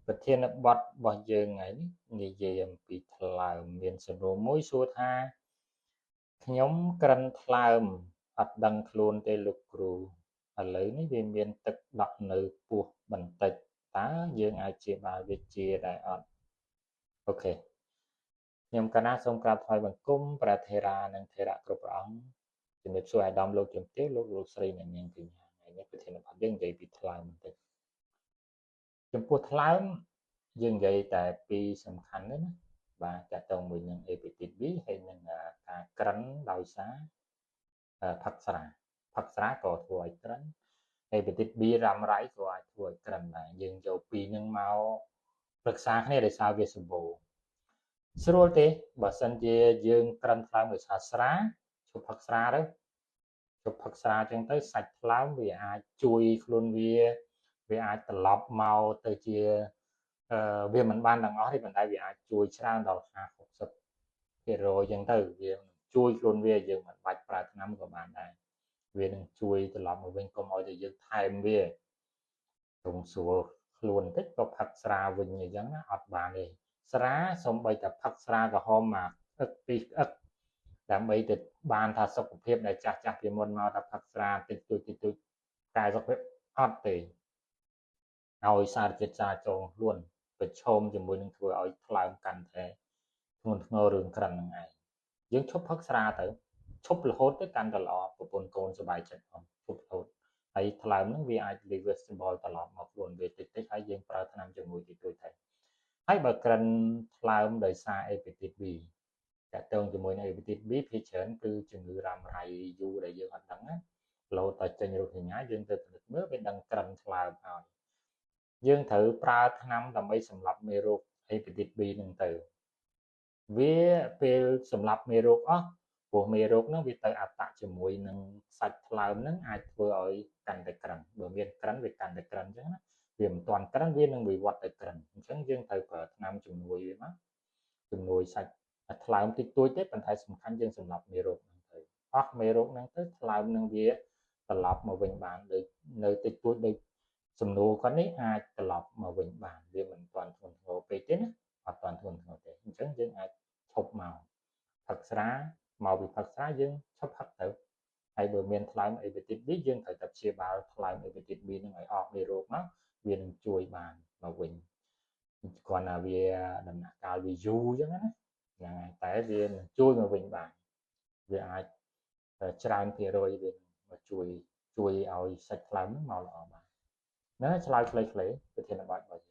ប្រធានបទរបស់យើងថ្ងៃនេះនិយាយអំពីថ្លើមមានសំណួរមួយសួរថាខ្ញុំក្រិនថ្លើមអត់ដឹងខ្លួនទេលោកគ្រូឥឡូវនេះវាមានទឹកដក់នៅពោះបន្តិចតើយើងអាចព្យាបាលវាជាដែរអត់អូខេខ្ញុំកណាសូមក្រាបថ្វាយបង្គំព្រះថេរានិងថេរៈគ្រប់ព្រះអង្គជំរាបសួរអាយដាមលោកជំទាវលោកស្រីអ្នកនាងកញ្ញាថ្ងៃនេះប្រធានបទយើងនិយាយពីថ្លើមបន្តិចចំពោះថ្លើមយើងនិយាយតែពីរសំខាន់ទេណាបាទតកតងមួយនឹង hepatitis B ហើយនឹងការក្រិនដោយសារផឹកស្រាក៏ធ្វើឲ្យក្រិន hepatitis B រ៉ាំរ៉ៃក៏អាចធ្វើឲ្យក្រិនដែរយើងយកពីរនឹងមកប្រឹក្សាគ្នាដោយសារវាសម្បូរស្រួលទេបើសិនជាយើងក្រិនថ្លើមដោយសារស្រាជប់ផឹកស្រាទៅជប់ផឹកស្រាចឹងទៅសាច់ថ្លើមវាអាចជួយខ្លួនវាអាចត្រឡប់មកទៅជាវាមិនបានទាំងអស់ទេប៉ុន្តែវាអាចជួយច្រើនដល់50-60% ចឹងទៅវាជួយខ្លួនវាយើងមិនបាច់ប្រើថ្នាំក៏បានដែរវានឹងជួយត្រឡប់មកវិញកុំឲ្យតែយើងថែមវាត្រង់ស្រួលខ្លួនបន្តិចក៏ផឹកស្រាវិញអញ្ចឹងណាអត់បានទេស្រាសំបីតែផឹកស្រាក្រហមមកអឹកពីរអឹកដើម្បីទៅបានថាសុខភាពដែលចាស់ពីមុនមកថាផឹកស្រាតិចតួចតែសុខភាពអត់ទេឲ្យសារជាតិចាចូលខ្លួនប្រឈមជាមួយនឹងធ្វើឲ្យថ្លើមកាន់តែធ្ងន់ធ្ងររឿងក្រិនហ្នឹងឯងយើងឈប់ផឹកស្រាទៅឈប់រហូតទៅកាន់តែល្អប្រពន្ធកូនសប្បាយចិត្តផងឈប់រហូតហើយថ្លើមហ្នឹងវាអាច reversible ត្រឡប់មកខ្លួនវាតិចហើយយើងប្រើថ្នាំជំនួយតិចតួចទៅហើយបើក្រិនថ្លើមដោយសារ hepatitis B តើតើជាមួយនឹង hepatitis B ភាគច្រើនគឺជំងឺរ៉ាំរ៉ៃយូរដែលយើងអត់ដឹងណាលោតតែចេញរោគសញ្ញាយើងទៅពិនិត្យមើលវាដឹងក្រិនថ្លើមហើយយើងត្រូវប្រើថ្នាំដើម្បីសម្លាប់មេរោគ hepatitis B ហ្នឹងទៅវាពេលសម្លាប់មេរោគអស់ព្រោះមេរោគហ្នឹងវាទៅអត្តជាមួយនឹងសាច់ថ្លើមហ្នឹងអាចធ្វើឲ្យកាន់តែក្រិនបើមានក្រិនវាកាន់តែក្រិនអញ្ចឹងណាវាមិនទាន់ក្រិនវានឹងវិវត្តទៅក្រិនអញ្ចឹងយើងត្រូវប្រើថ្នាំជំនួយវាមកជំនួយសាច់ថ្លើមតិចតួចទេប៉ុន្តែសំខាន់យើងសម្លាប់មេរោគហ្នឹងទៅអស់មេរោគហ្នឹងទៅថ្លើមហ្នឹងវាត្រឡប់មកវិញបានដូចនៅតិចតួចដូចសំណួរគាត់នេះអាចត្រឡប់មកវិញបានវាមិនទាន់ធ្ងន់ធ្ងរពេកទេណាអត់ទាន់ធ្ងន់ធ្ងរទេអញ្ចឹងយើងអាចឈប់មកផឹកស្រាមកពីផឹកស្រាយើងឈប់ផឹកទៅហើយបើមានថ្លើម hepatitis B យើងត្រូវតែព្យាបាលថ្លើម hepatitis B នឹងឲ្យអស់មេរោគមកវានឹងជួយបានមកវិញគ្រាន់តែវាដំណាក់កាលវាយូរអញ្ចឹងណាហ្នឹងហើយតែវានឹងជួយមកវិញបានវាអាចច្រើនភាគរយវាមកជួយឲ្យសាច់ថ្លើមមកល្អបានណាឆ្លើយខ្លីៗប្រធានបទរបស់